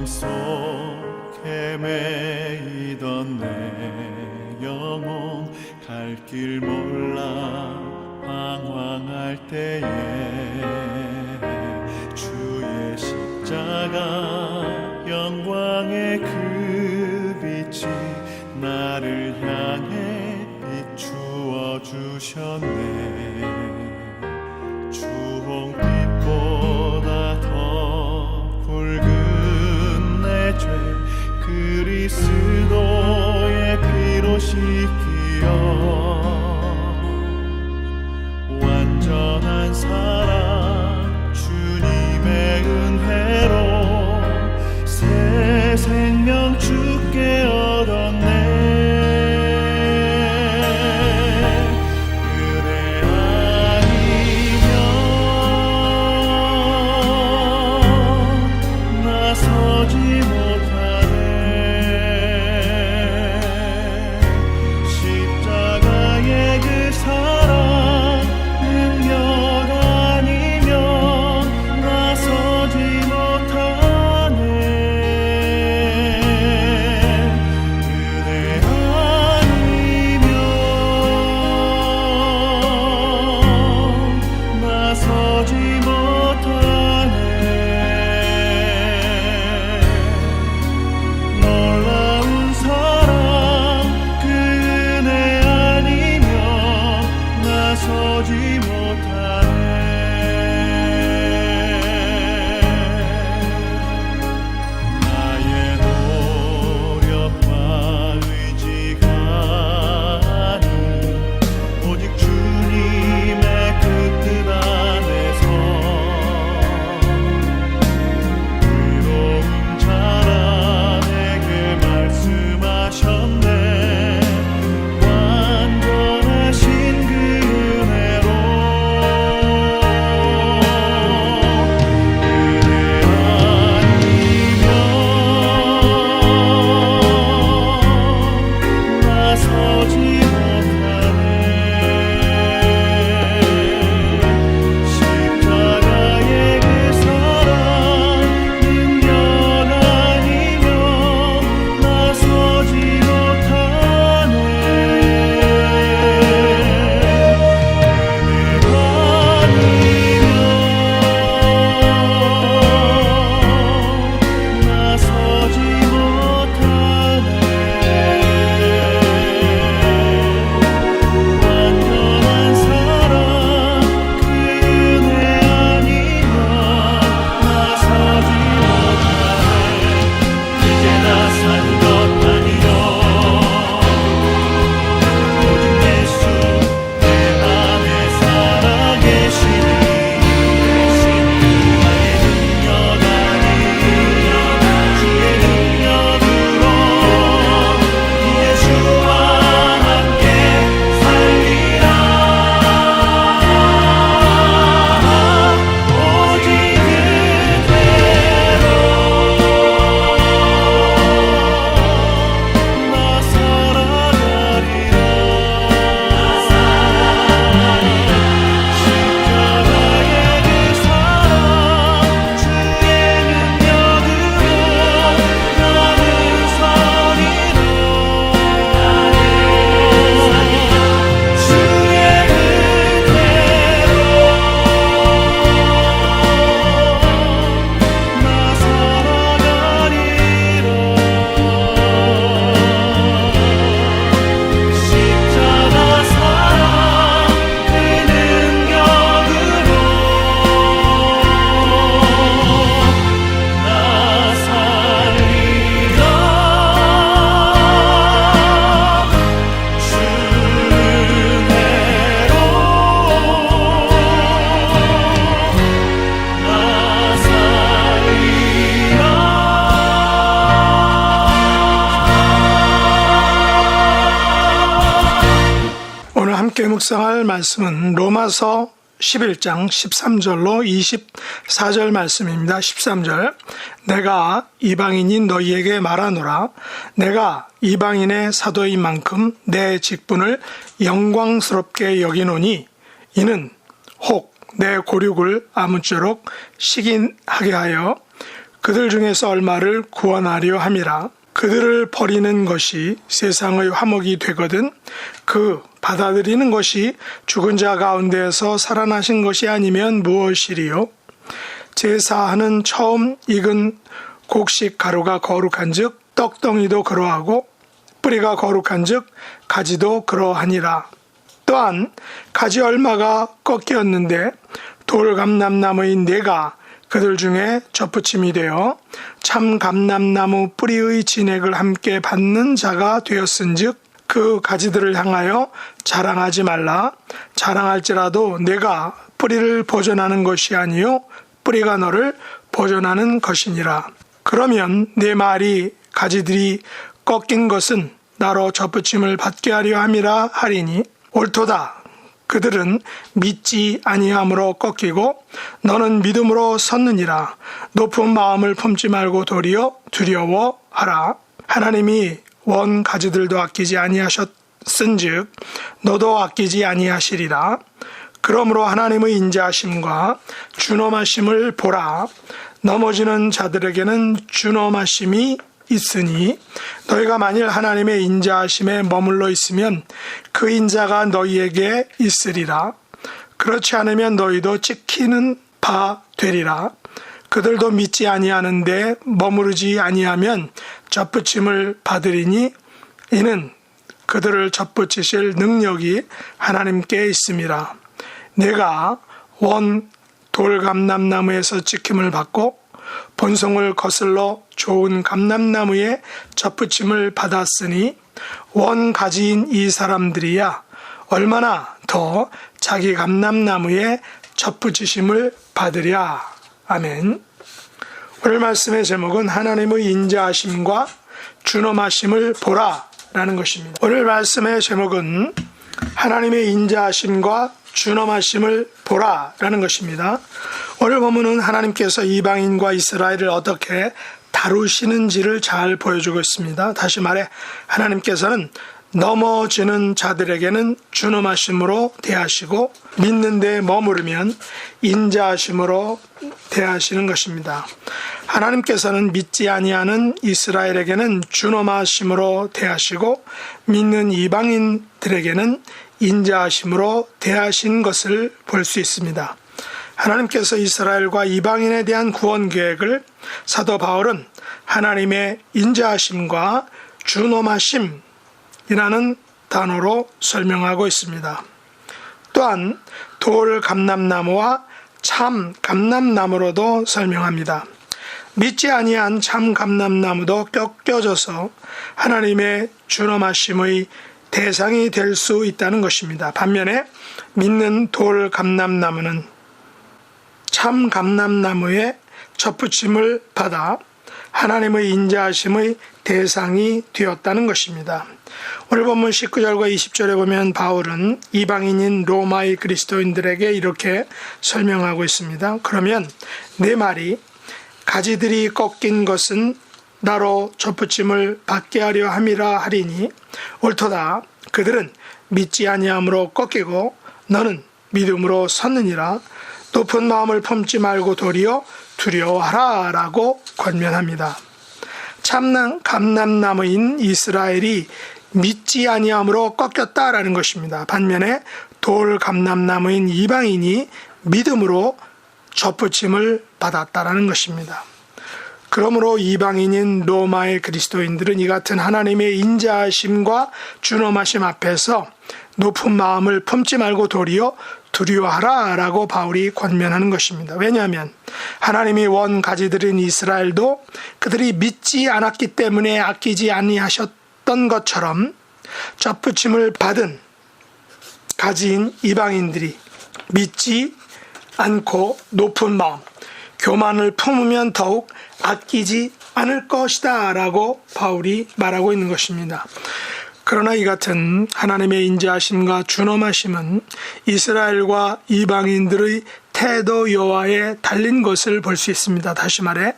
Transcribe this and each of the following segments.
속에 매이던 내 영혼 갈 길 몰라 방황할 때에 주의 십자가 영광의 그 빛이 나를 향해 비추어 주셨네. 주홍빛보다 더 붉은 내 죄 그리스도의 피로 씻기어 완전한 사랑 주님의 은혜로 새 생명 주께 얻었네. 함께 묵상할 말씀은 로마서 11장 13절로 24절 말씀입니다. 13절, 내가 이방인인 너희에게 말하노라. 내가 이방인의 사도인 만큼 내 직분을 영광스럽게 여기노니 이는 혹 내 고륙을 아무쪼록 식인하게 하여 그들 중에서 얼마를 구원하려 함이라. 그들을 버리는 것이 세상의 화목이 되거든 그 받아들이는 것이 죽은 자 가운데에서 살아나신 것이 아니면 무엇이리요? 제사하는 처음 익은 곡식 가루가 거룩한즉 떡덩이도 그러하고 뿌리가 거룩한즉 가지도 그러하니라. 또한 가지 얼마가 꺾였는데 돌감람나무인 내가 그들 중에 접붙임이 되어 참 감람나무 뿌리의 진액을 함께 받는 자가 되었은즉 그 가지들을 향하여 자랑하지 말라. 자랑할지라도 내가 뿌리를 보존하는 것이 아니요 뿌리가 너를 보존하는 것이니라. 그러면 내 말이 가지들이 꺾인 것은 나로 접붙임을 받게 하려 함이라 하리니 옳도다. 그들은 믿지 아니함으로 꺾이고 너는 믿음으로 섰느니라. 높은 마음을 품지 말고 도리어 두려워하라. 하나님이 원 가지들도 아끼지 아니하셨은즉 너도 아끼지 아니하시리라. 그러므로 하나님의 인자하심과 준엄하심을 보라. 넘어지는 자들에게는 준엄하심이 있으니 너희가 만일 하나님의 인자하심에 머물러 있으면 그 인자가 너희에게 있으리라. 그렇지 않으면 너희도 찍히는 바 되리라. 그들도 믿지 아니하는데 머무르지 아니하면 접붙임을 받으리니 이는 그들을 접붙이실 능력이 하나님께 있음이라. 내가 원 돌감람나무에서 찍힘을 받고 본성을 거슬러 좋은 감람나무에 접붙임을 받았으니 원 가지인 이 사람들이야 얼마나 더 자기 감람나무에 접붙이심을 받으랴. 아멘. 오늘 말씀의 제목은 하나님의 인자하심과 준엄하심을 보라 라는 것입니다. 오늘 말씀의 제목은 하나님의 인자하심과 준엄하심을 보라 라는 것입니다. 오늘 본문은 하나님께서 이방인과 이스라엘을 어떻게 다루시는지를 잘 보여주고 있습니다. 다시 말해 하나님께서는 넘어지는 자들에게는 준엄하심으로 대하시고 믿는 데 머무르면 인자하심으로 대하시는 것입니다. 하나님께서는 믿지 아니하는 이스라엘에게는 준엄하심으로 대하시고 믿는 이방인들에게는 인자하심으로 대하신 것을 볼 수 있습니다. 하나님께서 이스라엘과 이방인에 대한 구원 계획을 사도 바울은 하나님의 인자하심과 준엄하심이라는 단어로 설명하고 있습니다. 또한 돌 감람나무와 참 감람나무로도 설명합니다. 믿지 아니한 참 감람나무도 꺾여져서 하나님의 준엄하심의 대상이 될 수 있다는 것입니다. 반면에 믿는 돌 감람나무는 참 감람나무에 접붙임을 받아 하나님의 인자하심의 대상이 되었다는 것입니다. 오늘 본문 19절과 20절에 보면 바울은 이방인인 로마의 그리스도인들에게 이렇게 설명하고 있습니다. 그러면 내 말이 가지들이 꺾인 것은 나로 접붙임을 받게 하려 함이라 하리니 옳도다. 그들은 믿지 아니함으로 꺾이고 너는 믿음으로 섰느니라. 높은 마음을 품지 말고 도리어 두려워하라 라고 권면합니다. 참 감람나무인 이스라엘이 믿지 아니함으로 꺾였다라는 것입니다. 반면에 돌 감람나무인 이방인이 믿음으로 접붙임을 받았다라는 것입니다. 그러므로 이방인인 로마의 그리스도인들은 이 같은 하나님의 인자하심과 준엄하심 앞에서 높은 마음을 품지 말고 도리어 두려워하라 라고 바울이 권면하는 것입니다. 왜냐하면 하나님이 원 가지들인 이스라엘도 그들이 믿지 않았기 때문에 아끼지 아니하셨던 것처럼 접붙임을 받은 가지인 이방인들이 믿지 않고 높은 마음, 교만을 품으면 더욱 아끼지 않을 것이다 라고 바울이 말하고 있는 것입니다. 그러나 이 같은 하나님의 인자하심과 준엄하심은 이스라엘과 이방인들의 태도 여하에 달린 것을 볼 수 있습니다. 다시 말해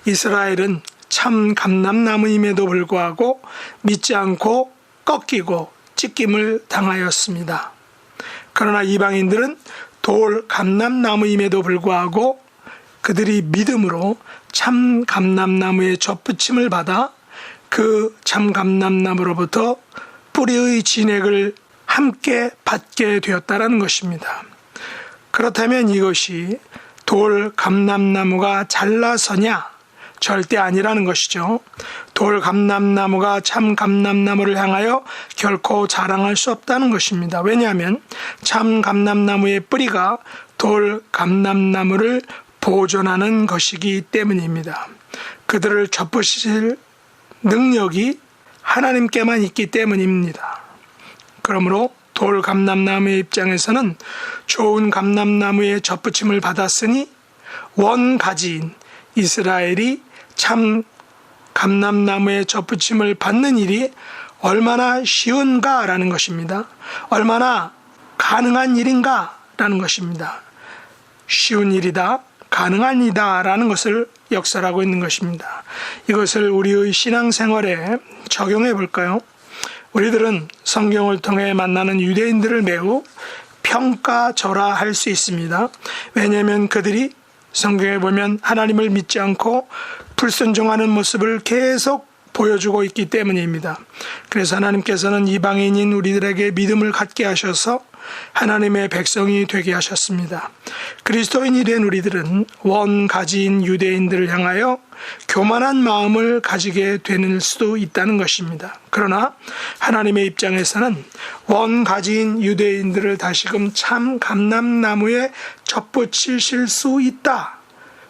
이스라엘은 참 감람나무임에도 불구하고 믿지 않고 꺾이고 찢김을 당하였습니다. 그러나 이방인들은 돌 감람나무임에도 불구하고 그들이 믿음으로 참 감람나무의 젖붙임을 받아 그 참 감람나무로부터 뿌리의 진액을 함께 받게 되었다라는 것입니다. 그렇다면 이것이 돌 감람나무가 잘나서냐? 절대 아니라는 것이죠. 돌 감람나무가 참 감람나무를 향하여 결코 자랑할 수 없다는 것입니다. 왜냐하면 참 감람나무의 뿌리가 돌 감람나무를 보존하는 것이기 때문입니다. 그들을 젖붙이실 능력이 하나님께만 있기 때문입니다. 그러므로 돌 감람나무의 입장에서는 좋은 감람나무의 젖붙임을 받았으니 원가지인 이스라엘이 참 감람나무의 젖붙임을 받는 일이 얼마나 쉬운가라는 것입니다. 얼마나 가능한 일인가라는 것입니다. 쉬운 일이다, 가능한 일이다 라는 것을 역설하고 있는 것입니다. 이것을 우리의 신앙생활에 적용해 볼까요? 우리들은 성경을 통해 만나는 유대인들을 매우 평가절하할 수 있습니다. 왜냐하면 그들이 성경에 보면 하나님을 믿지 않고 불순종하는 모습을 계속 보여주고 있기 때문입니다. 그래서 하나님께서는 이방인인 우리들에게 믿음을 갖게 하셔서 하나님의 백성이 되게 하셨습니다. 그리스도인이 된 우리들은 원가지인 유대인들을 향하여 교만한 마음을 가지게 되는 수도 있다는 것입니다. 그러나 하나님의 입장에서는 원가지인 유대인들을 다시금 참 감람나무에 젖붙이실 수 있다.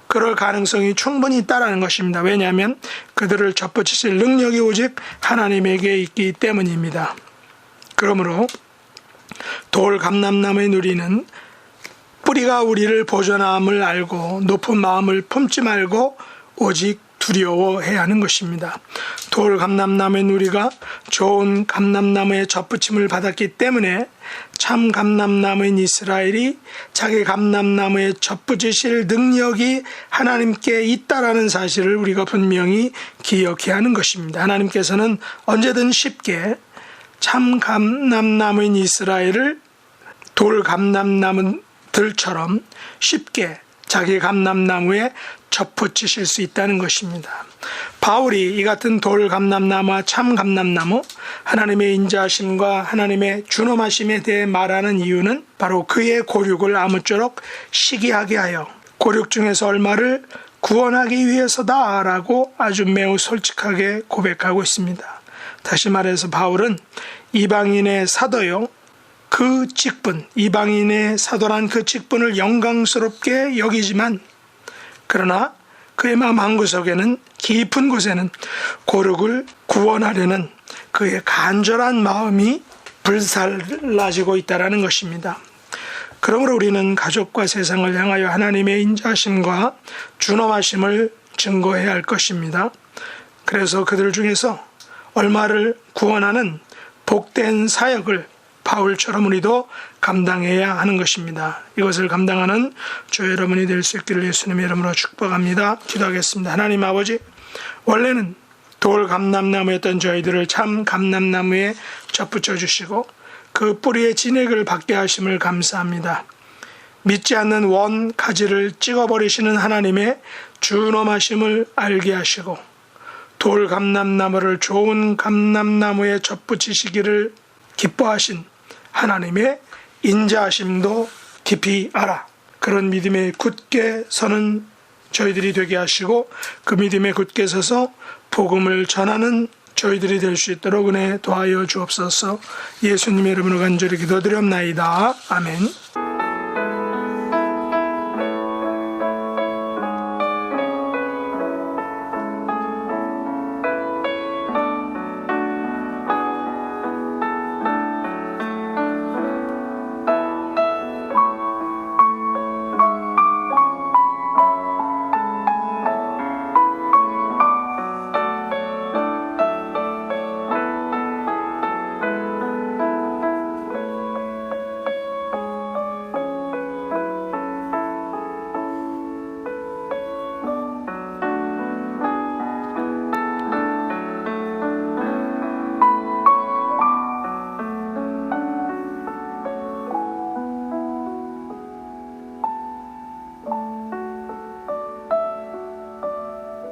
그럴 가능성이 충분히 있다라는 것입니다. 왜냐하면 그들을 젖붙이실 능력이 오직 하나님에게 있기 때문입니다. 그러므로 돌 감람나무의 누리는 뿌리가 우리를 보존함을 알고 높은 마음을 품지 말고 오직 두려워해야 하는 것입니다. 돌 감람나무의 누리가 좋은 감람나무의 젖붙임을 받았기 때문에 참 감람나무인 이스라엘이 자기 감람나무에 젖붙이실 능력이 하나님께 있다라는 사실을 우리가 분명히 기억해야 하는 것입니다. 하나님께서는 언제든 쉽게 참 감람나무인 이스라엘을 돌 감람나무들처럼 쉽게 자기 감람나무에 젖붙이실 수 있다는 것입니다. 바울이 이 같은 돌 감람나무와 참 감람나무, 하나님의 인자하심과 하나님의 준엄하심에 대해 말하는 이유는 바로 그의 고륙을 아무쪼록 시기하게 하여 고륙 중에서 얼마를 구원하기 위해서다라고 아주 매우 솔직하게 고백하고 있습니다. 다시 말해서 바울은 이방인의 사도요, 그 직분, 이방인의 사도란 그 직분을 영광스럽게 여기지만 그러나 그의 마음 한구석에는 깊은 곳에는 고륙을 구원하려는 그의 간절한 마음이 불살라지고 있다는 것입니다. 그러므로 우리는 가족과 세상을 향하여 하나님의 인자하심과 준엄하심을 증거해야 할 것입니다. 그래서 그들 중에서 얼마를 구원하는 복된 사역을 바울처럼 우리도 감당해야 하는 것입니다. 이것을 감당하는 저 여러분이 될 수 있기를 예수님의 이름으로 축복합니다. 기도하겠습니다. 하나님 아버지, 원래는 돌 감람나무였던 저희들을 참 감람나무에 젖붙여 주시고 그 뿌리의 진액을 받게 하심을 감사합니다. 믿지 않는 원 가지를 찍어버리시는 하나님의 준엄하심을 알게 하시고 돌 감람나무를 좋은 감람나무에 젖붙이시기를 기뻐하신 하나님의 인자하심도 깊이 알아 그런 믿음에 굳게 서는 저희들이 되게 하시고 그 믿음에 굳게 서서 복음을 전하는 저희들이 될 수 있도록 은혜 도하여 주옵소서. 예수님의 이름으로 간절히 기도드렸나이다. 아멘.